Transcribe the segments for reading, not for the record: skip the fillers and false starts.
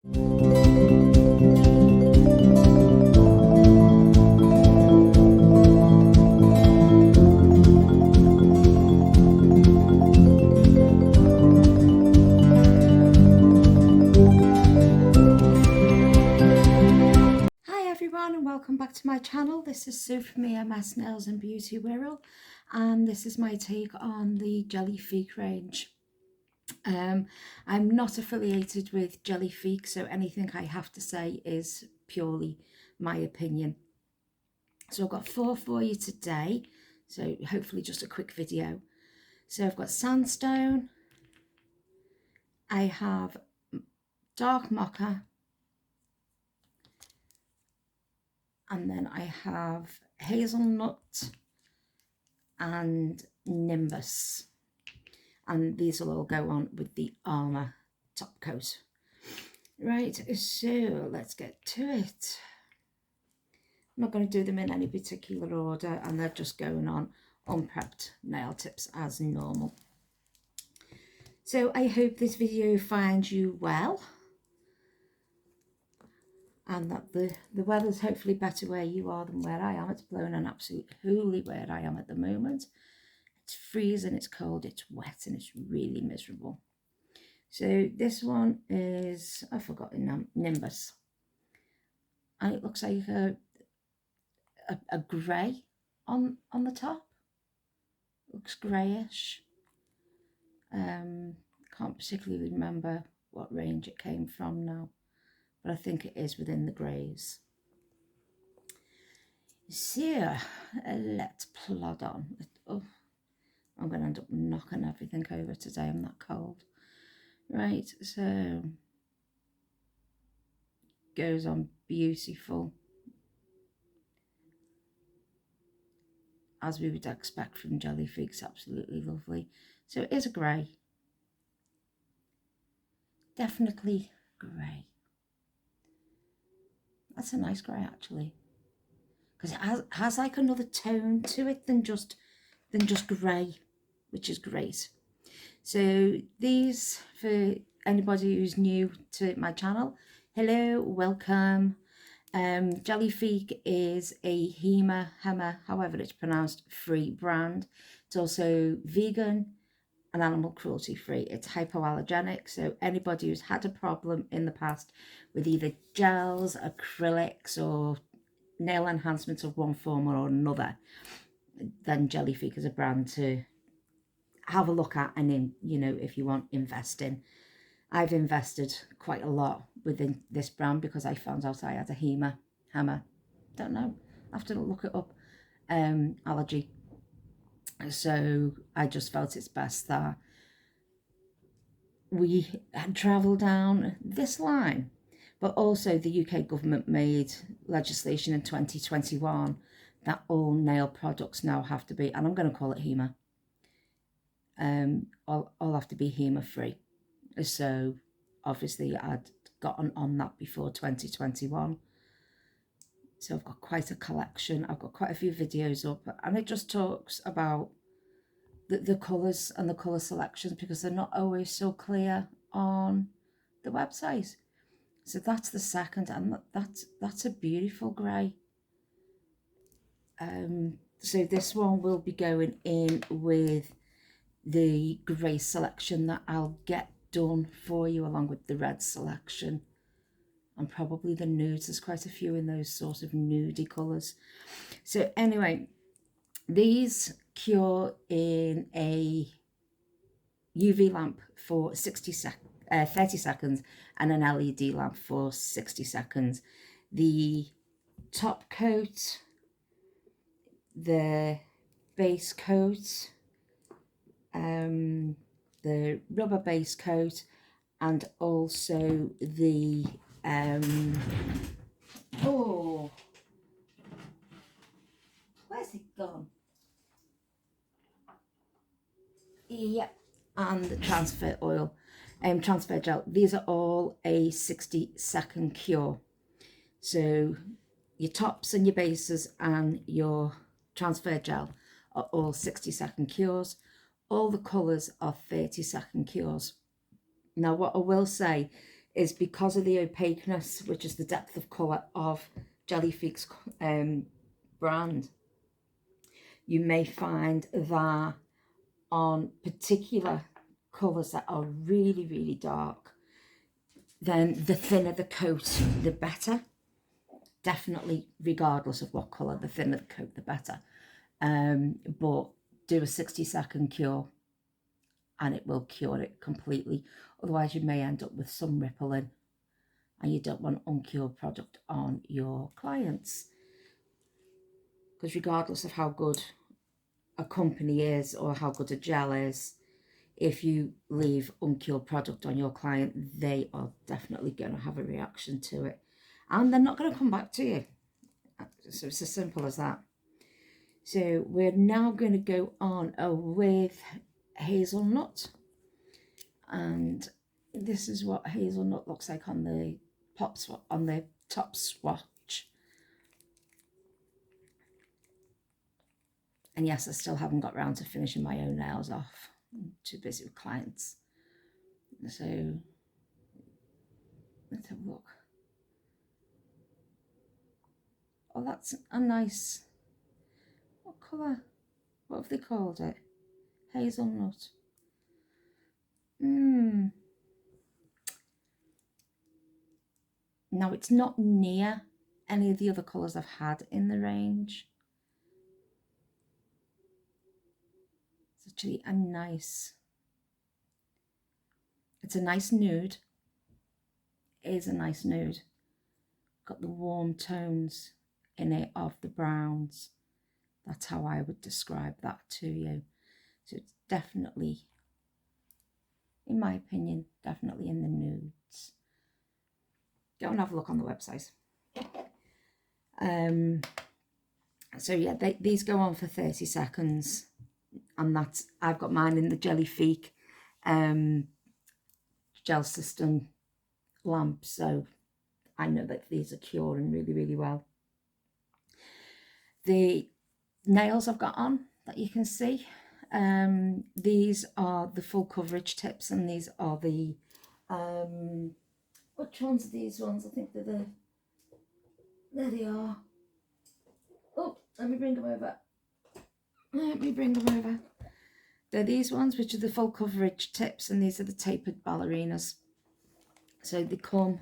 And welcome back to my channel. This is Sue from ems.nails and beauty wirral, and this is my take on the Gellifique range. I'm not affiliated with Gellifique, so anything I have to say is purely my opinion. So I've got 4 for you today, so hopefully just a quick video. So I've got Sandstone, I have dark Mocha, and then I have Hazelnut and Nimbus, and these will all go on with the armour top coat. Right, so let's get to it. I'm not going to do them in any particular order, and they're just going on unprepped nail tips as normal. So I hope this video finds you well, and that the weather's hopefully better where you are than where I am. It's blowing an absolute hoolie where I am at the moment. It's freezing, it's cold, it's wet, and it's really miserable. So this one is, I've forgotten, Nimbus. And it looks like a grey on the top. Looks greyish. Can't particularly remember what range it came from now, but I think it is within the greys. So let's plod on. Oh, I'm going to end up knocking everything over today. I'm that cold. Right, so goes on beautiful, as we would expect from Gellifique. It's absolutely lovely. So it is a grey. Definitely grey. That's a nice grey actually, because it has like another tone to it than just grey, which is great. So these, for anybody who's new to my channel, hello, welcome. Gellifique is a hema, however it's pronounced, free brand. It's also vegan and animal cruelty free. It's hypoallergenic, so anybody who's had a problem in the past with either gels, acrylics, or nail enhancements of one form or another, then Gellifique is a brand to have a look at, and in, you know, if you want investing. I've invested quite a lot within this brand because I found out I had a hema, don't know, I have to look it up, allergy. So I just felt it's best that we had travel down this line. But also the UK government made legislation in 2021 that all nail products now have to be, and I'm going to call it hema, all have to be hema free. So obviously I'd gotten on that before 2021. So I've got quite a collection. I've got quite a few videos up, and it just talks about the colours and the colour selections, because they're not always so clear on the website. So that's the second, and that's a beautiful grey. So this one will be going in with the grey selection that I'll get done for you, along with the red selection and probably the nudes. There's quite a few in those sort of nudie colours. So anyway, these cure in a UV lamp for 30 seconds and an LED lamp for 60 seconds. The top coat, the base coat, the rubber base coat, and also the oh, where's it gone? Yep, and the transfer oil, transfer gel. These are all a 60-second cure. So your tops and your bases and your transfer gel are all 60-second cures. All the colours are 30-second cures. Now, what I will say is because of the opaqueness, which is the depth of colour of Gellifique's brand. You may find that on particular colours that are really, really dark, then the thinner the coat, the better. Definitely, regardless of what colour, the thinner the coat, the better. But do a 60-second cure and it will cure it completely. Otherwise, you may end up with some rippling, and you don't want uncured product on your clients. Because regardless of how good a company is or how good a gel is, if you leave uncured product on your client, they are definitely going to have a reaction to it. And they're not going to come back to you. So it's as simple as that. So we're now going to go on with Hazelnut. And this is what Hazelnut looks like on the top swatch. And yes, I still haven't got round to finishing my own nails off. I'm too busy with clients. So let's have a look. Oh, that's a nice, what colour? What have they called it? Hazelnut. Now, it's not near any of the other colours I've had in the range. It's actually a nice, it's a nice nude. It is a nice nude. Got the warm tones in it of the browns. That's how I would describe that to you. So it's definitely, in my opinion, definitely in the nudes. Go and have a look on the website. So yeah, these go on for 30 seconds, and that's, I've got mine in the Gellifique gel system lamp, so I know that these are curing really, really well. The nails I've got on that you can see, these are the full coverage tips, and these are the which ones are these ones? I think they're there they are. Oh, let me bring them over. They're these ones, which are the full coverage tips, and these are the tapered ballerinas. So they come,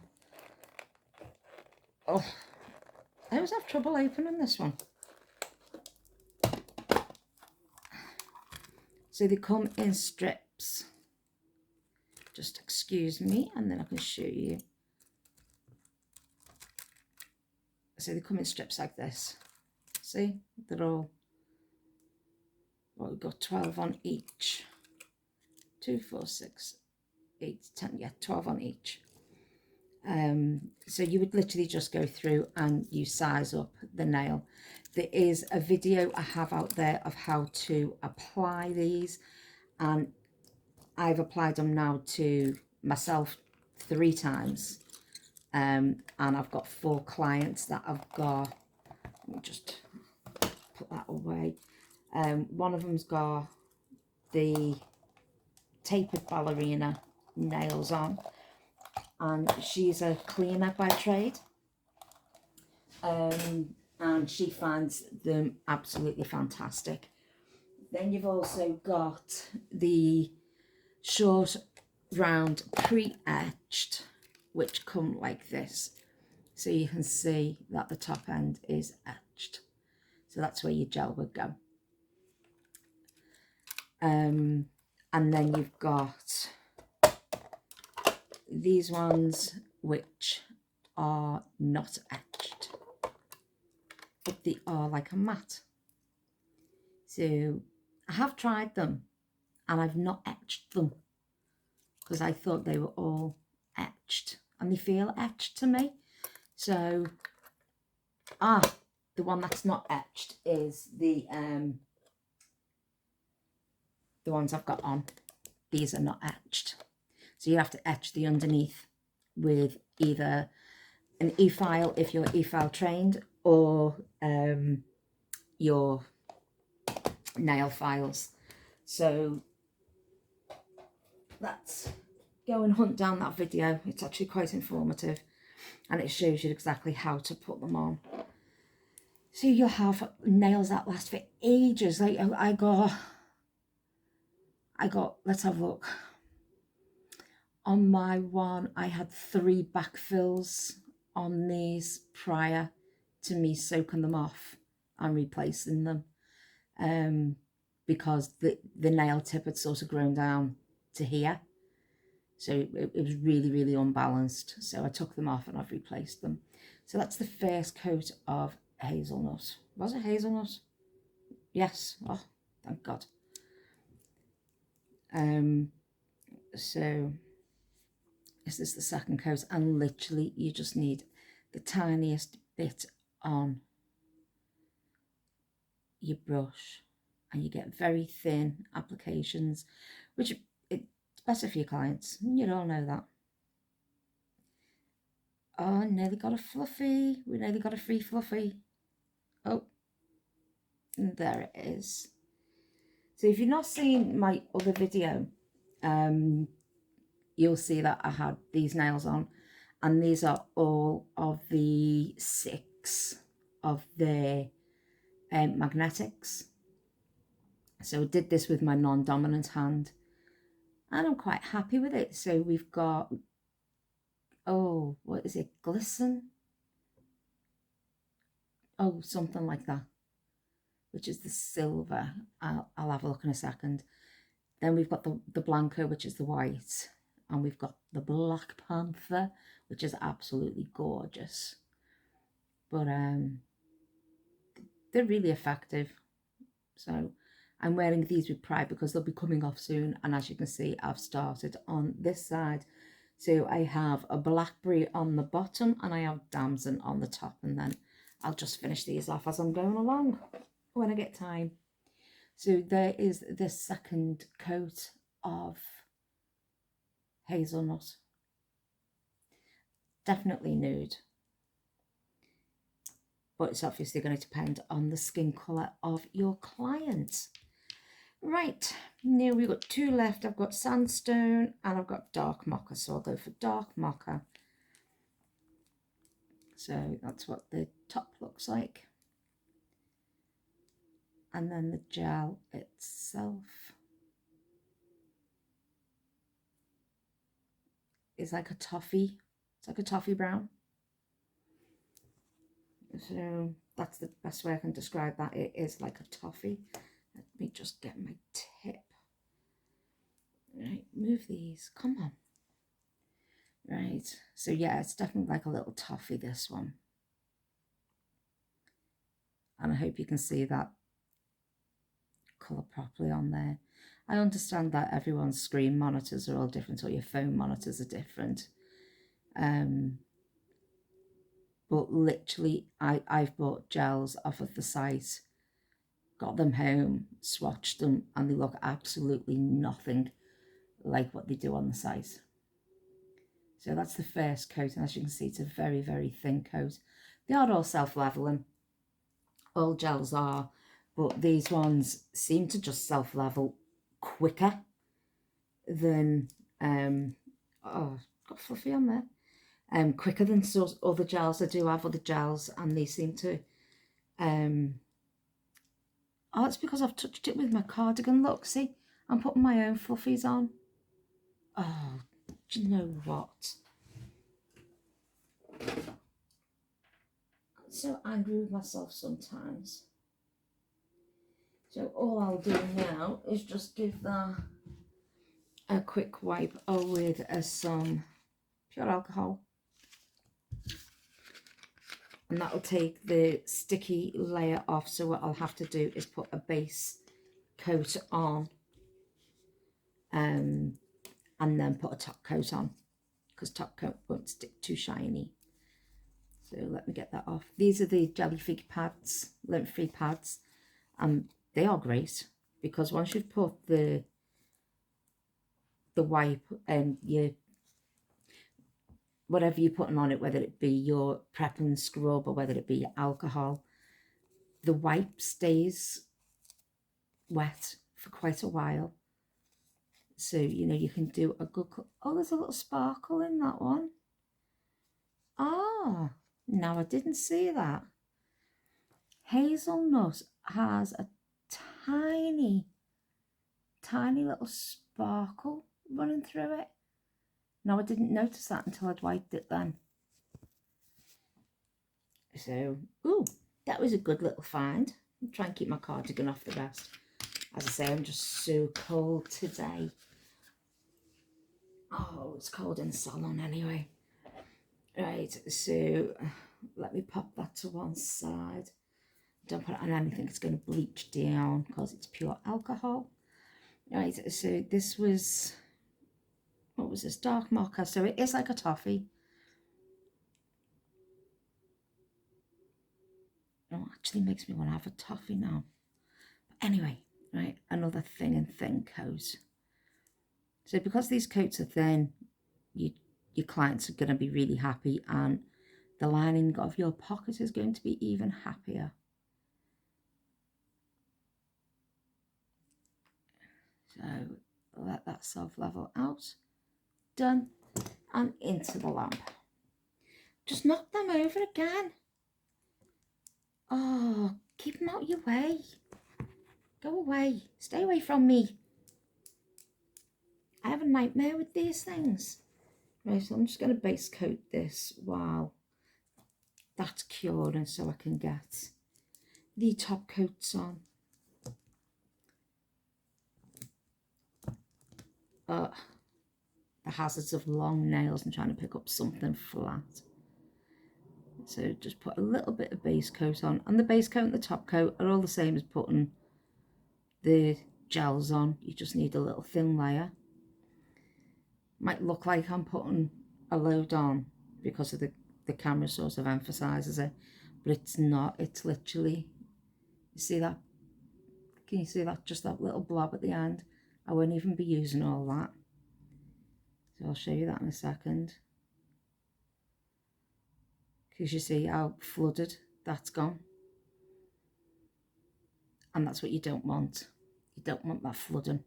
oh, I always have trouble opening this one. So they come in strips. Just excuse me, and then I can show you. So they come in strips like this. See, they're all, well, we've got 12 on each. 2, 4, 6, 8, 10, yeah, 12 on each. So you would literally just go through and you size up the nail. There is a video I have out there of how to apply these, and I've applied them now to myself 3 times, and I've got 4 clients that I've got. Let me just put that away. One of them's got the tapered ballerina nails on, and she's a cleaner by trade, and she finds them absolutely fantastic. Then you've also got the short round pre-etched, which come like this, so you can see that the top end is etched, so that's where your gel would go. And then you've got these ones which are not etched, but they are like a matte. So I have tried them and I've not etched them because I thought they were all etched, and they feel etched to me. So the one that's not etched is the ones I've got on. These are not etched, so you have to etch the underneath with either an e-file if you're e-file trained, or your nail files. So that's go and hunt down that video. It's actually quite informative, and it shows you exactly how to put them on. So you'll have nails that last for ages. Like I got, let's have a look. On my one, I had 3 backfills on these prior to me soaking them off and replacing them, because the nail tip had sort of grown down to here. So it was really, really unbalanced. So I took them off and I've replaced them. So that's the first coat of hazelnut. Was it hazelnut? Yes. Oh, thank God. So this is the second coat, and literally you just need the tiniest bit on your brush, and you get very thin applications, which it's better for your clients. You all know that. Oh, nearly got a fluffy. We nearly got a free fluffy. Oh, and there it is. So if you've not seen my other video, you'll see that I had these nails on, and these are all of the 6 of the magnetics. So I did this with my non-dominant hand, and I'm quite happy with it. So we've got, oh, what is it, glisten? Oh, something like that, which is the silver. I'll have a look in a second. Then we've got the Blanco, which is the white, and we've got the Black Panther, which is absolutely gorgeous. But they're really effective. So I'm wearing these with pride because they'll be coming off soon. And as you can see, I've started on this side. So I have a blackberry on the bottom and I have damson on the top, and then I'll just finish these off as I'm going along when I get time. So there is the second coat of hazelnut. Definitely nude, but it's obviously going to depend on the skin colour of your client. Right, now we've got 2 left. I've got Sandstone and I've got Dark Mocha, so I'll go for Dark Mocha. So that's what the top looks like. And then the gel itself is like a toffee. It's like a toffee brown. So that's the best way I can describe that. It is like a toffee. Let me just get my tip. Right, move these. Come on. Right, so yeah, it's definitely like a little toffee, this one. And I hope you can see that colour properly on there. I understand that everyone's screen monitors are all different, or your phone monitors are different. But literally, I've bought gels off of the site, got them home, swatched them, and they look absolutely nothing like what they do on the site. So that's the first coat, and as you can see, it's a very, very thin coat. They are all self-leveling. All gels are, but these ones seem to just self-level quicker than, oh, got fluffy on there. Quicker than other gels. I do have other gels, and they seem to, oh, it's because I've touched it with my cardigan. Look, see, I'm putting my own fluffies on. Oh, do you know what? I'm so angry with myself sometimes. So all I'll do now is just give that a quick wipe with some pure alcohol. And that'll take the sticky layer off. So what I'll have to do is put a base coat on, and then put a top coat on, because top coat won't stick too shiny. So let me get that off. These are the Gellifique pads, lint-free pads, and they are great because once you've put the wipe and your whatever you're putting on it, whether it be your prep and scrub or whether it be alcohol, the wipe stays wet for quite a while. So, you know, you can do a good... Oh, there's a little sparkle in that one. Ah, now I didn't see that. Hazelnut has a tiny little sparkle running through it. Now I didn't notice that until I'd wiped it then. So, ooh, that was a good little find. I'll try and keep my cardigan off the rest. As I say, I'm just so cold today. Oh, it's cold in the salon anyway. Right, so let me pop that to one side. Don't put it on anything, it's going to bleach down because it's pure alcohol. Right, so this was, what was this? Dark Mocha. So it is like a toffee. Oh, actually makes me want to have a toffee now. But anyway, right, another thin and thin coat. So because these coats are thin, your clients are going to be really happy, and the lining of your pocket is going to be even happier. So let that self level out. Done. And into the lamp. Just knock them over again. Oh, keep them out your way. Go away. Stay away from me. I have a nightmare with these things. Right, so I'm just going to base coat this while that's curing so I can get the top coats on. The hazards of long nails and trying to pick up something flat. So just put a little bit of base coat on, and the base coat and the top coat are all the same as putting the gels on. You just need a little thin layer. Might look like I'm putting a load on because of the camera sort of emphasizes it, but it's not. It's literally, you see that? Can you see that? Just that little blob at the end. I won't even be using all that. So I'll show you that in a second. Because you see how flooded that's gone. And that's what you don't want. You don't want that flooding.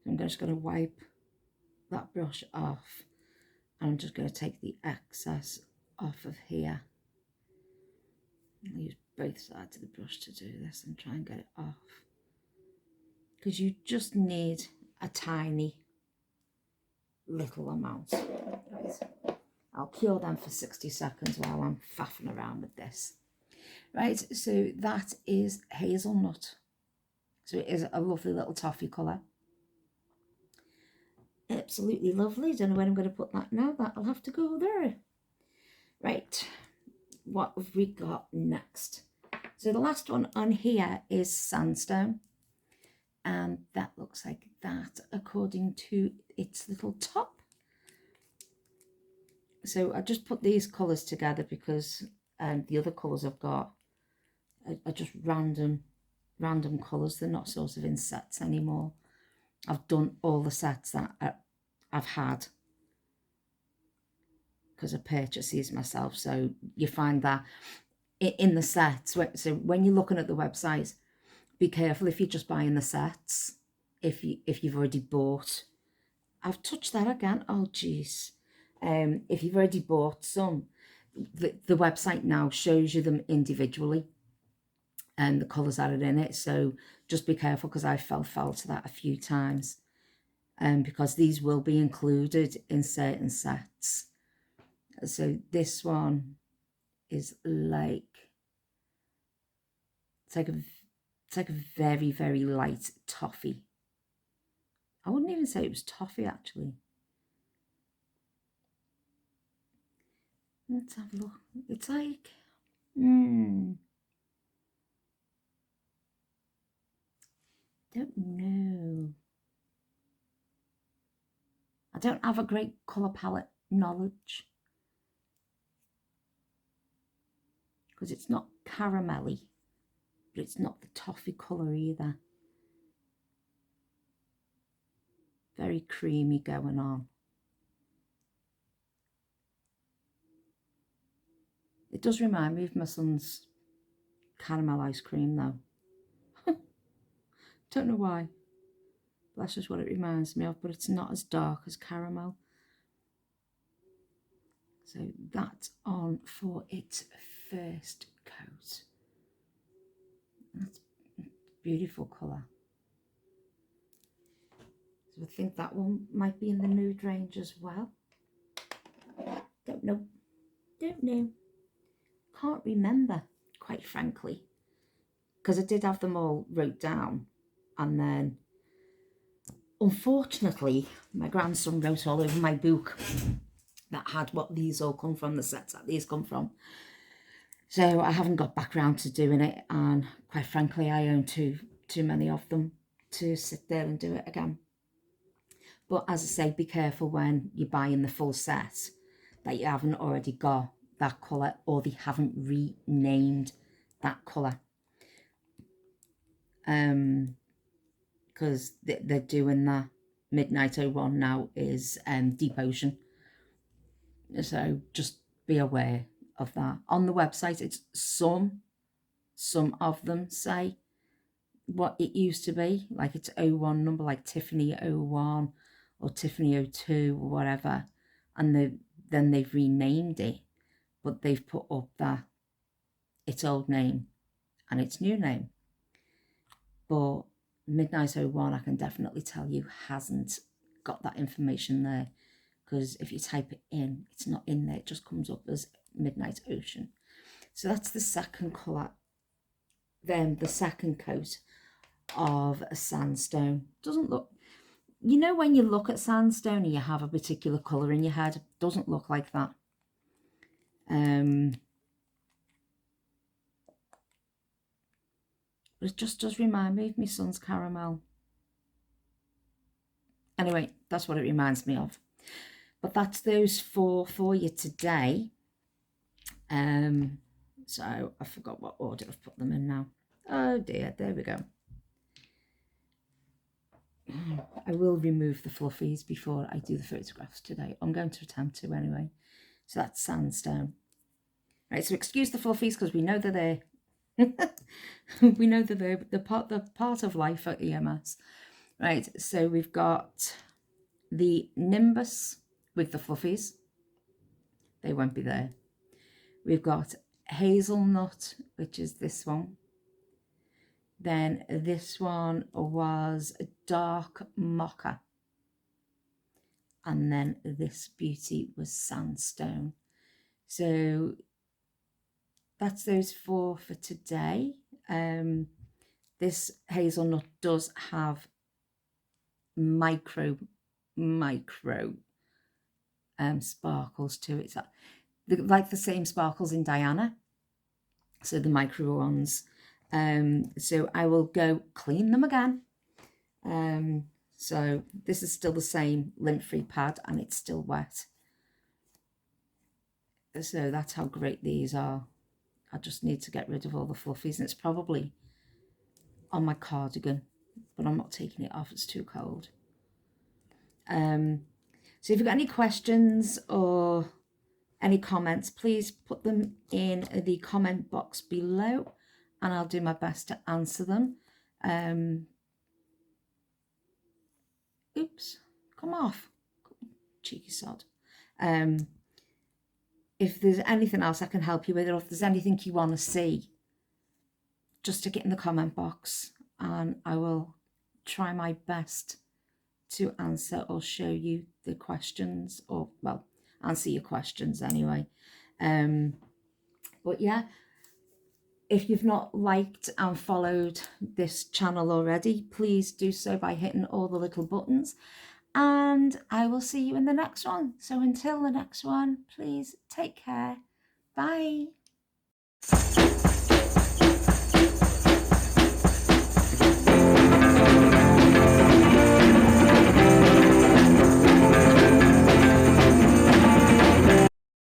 So I'm just going to wipe that brush off. And I'm just going to take the excess off of here. I'll use both sides of the brush to do this and try and get it off. Because you just need a tiny little amount. Right. I'll cure them for 60 seconds while I'm faffing around with this. Right, so that is hazelnut. So it is a lovely little toffee colour. Absolutely lovely. Don't know when I'm going to put that now. That'll have to go there. Right, what have we got next? So the last one on here is Sandstone. And that looks like that according to its little top. So I just put these colours together because the other colours I've got are just random colours. They're not sort of in sets anymore. I've done all the sets that I've had because I purchase these myself. So you find that in the sets. So when you're looking at the website, be careful if you're just buying the sets. If you've already bought, I've touched that again. Oh geez. If you've already bought some, the website now shows you them individually and the colours that are in it. So just be careful, because I fell to that a few times. Because these will be included in certain sets. So this one is like, it's like a very, very light toffee. I wouldn't even say it was toffee actually. Let's have a look. It's like, don't know. I don't have a great colour palette knowledge. Because it's not caramelly, but it's not the toffee colour either. Very creamy going on. It does remind me of my son's caramel ice cream though. Don't know why. That's just what it reminds me of, but it's not as dark as caramel. So that's on for its first coat. That's a beautiful colour. So I think that one might be in the nude range as well. Don't know. Don't know. Can't remember, quite frankly. Because I did have them all wrote down. And then, unfortunately, my grandson wrote all over my book that had what these all come from, the sets that these come from. So I haven't got back round to doing it. And quite frankly, I own too many of them to sit there and do it again. But as I say, be careful when you're buying the full set that you haven't already got that colour or they haven't renamed that colour. Because they're doing that. Midnight 01 now is Deep Ocean. So just be aware of that. On the website, it's some of them say what it used to be. Like it's 01 number, like Tiffany 01 or Tiffany 02 or whatever. And then they've renamed it. But they've put up that its old name and its new name. But Midnight 01, I can definitely tell you, hasn't got that information there. Because if you type it in, it's not in there. It just comes up as Midnight Ocean. So that's the second colour. Then the second coat of a sandstone. Doesn't look... You know when you look at sandstone and you have a particular colour in your head? It doesn't look like that. But it just does remind me of my son's caramel. Anyway, that's what it reminds me of. But that's those four for you today. So I forgot what order I've put them in now. Oh dear, there we go. I will remove the fluffies before I do the photographs today. I'm going to attempt to anyway. So that's sandstone. Right, so excuse the fluffies because we know they're there. We know that they're part of life at EMS. Right, so we've got the Nimbus with the fluffies. They won't be there. We've got Hazelnut, which is this one. Then this one was a dark Mocha. And then this beauty was Sandstone. So that's those four for today. This hazelnut does have micro sparkles to it. Like the same sparkles in Diana. So the micro ones. So I will go clean them again. So this is still the same lint-free pad and it's still wet. So that's how great these are. I just need to get rid of all the fluffies, and it's probably on my cardigan, but I'm not taking it off, it's too cold. So if you've got any questions or any comments, please put them in the comment box below and I'll do my best to answer them. Oops, come off, cheeky sod. If there's anything else I can help you with, or if there's anything you want to see, just stick it in the comment box and I will try my best to answer or show you the questions, or well, answer your questions anyway. But yeah, if you've not liked and followed this channel already, please do so by hitting all the little buttons. And I will see you in the next one. So until the next one, please take care. Bye.